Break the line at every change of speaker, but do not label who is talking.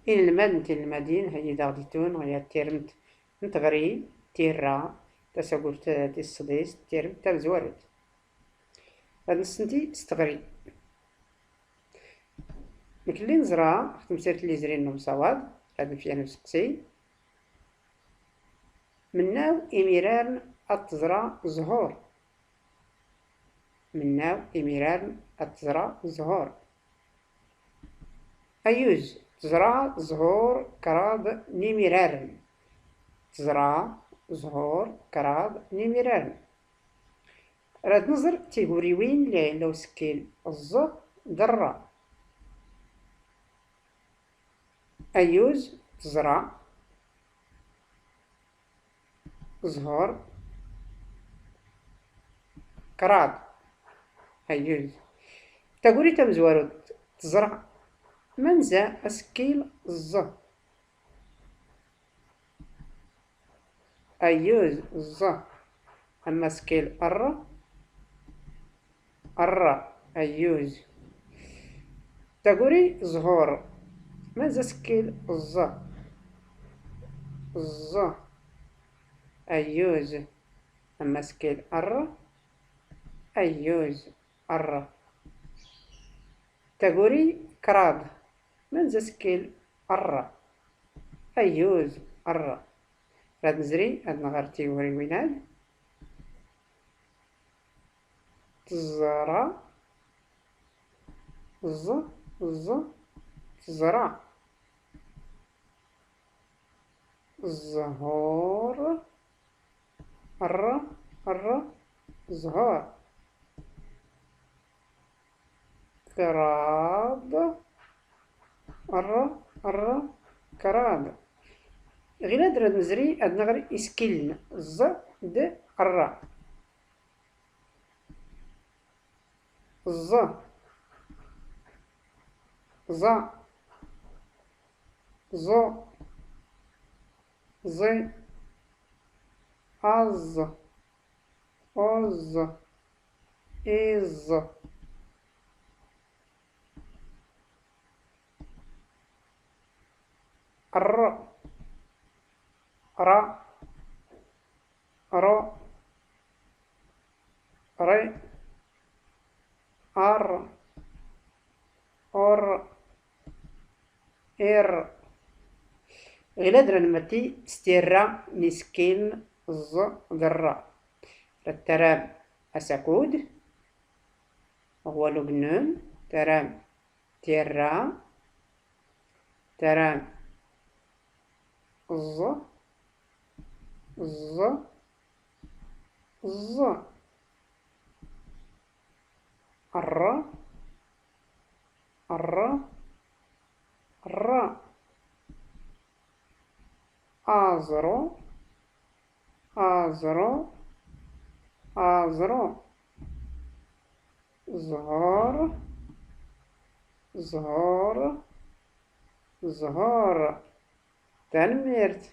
إن الماد نتي المدين هي داغديتون غيا تيرمت نتغري تيرا تساقول تي الصديس تيرمت تابزوارد هاد نسنتي ستغري نكلي نزرع في تمسيرت اللي زرين نوم صواب هاد الفيان نسقسي مناو إميران أتزرع زهور مناو إميران أتزرع زهور أيوز تزرع زهور كراد نيميرارن تزرع زهور كراد نيميرارن راد نظر تيقوري وين لو سكيل الز درا أيوز تزرع زهور كراد أيوز تقولي تمزوارو تزرع منزا أسكيل الز أيوز الز أما سكيل الر أيوز تقولي زهور منزا سكيل الز أيوز أما سكيل أيوز تقولي كراد منزا سكيل أيوز راد نزري هاد نهار تيوري ويناد تزرع تزرع زهور زهور كراد كراد غير هاد راد نزري هاد نغري إسكيلن د ز زو زي أز إز را ري إر غيلا درا نمتي ستيرا نسكين درا الترام أساكود هو لبنان ترام تيرا ترام ز الر أزرو زهور تنميرت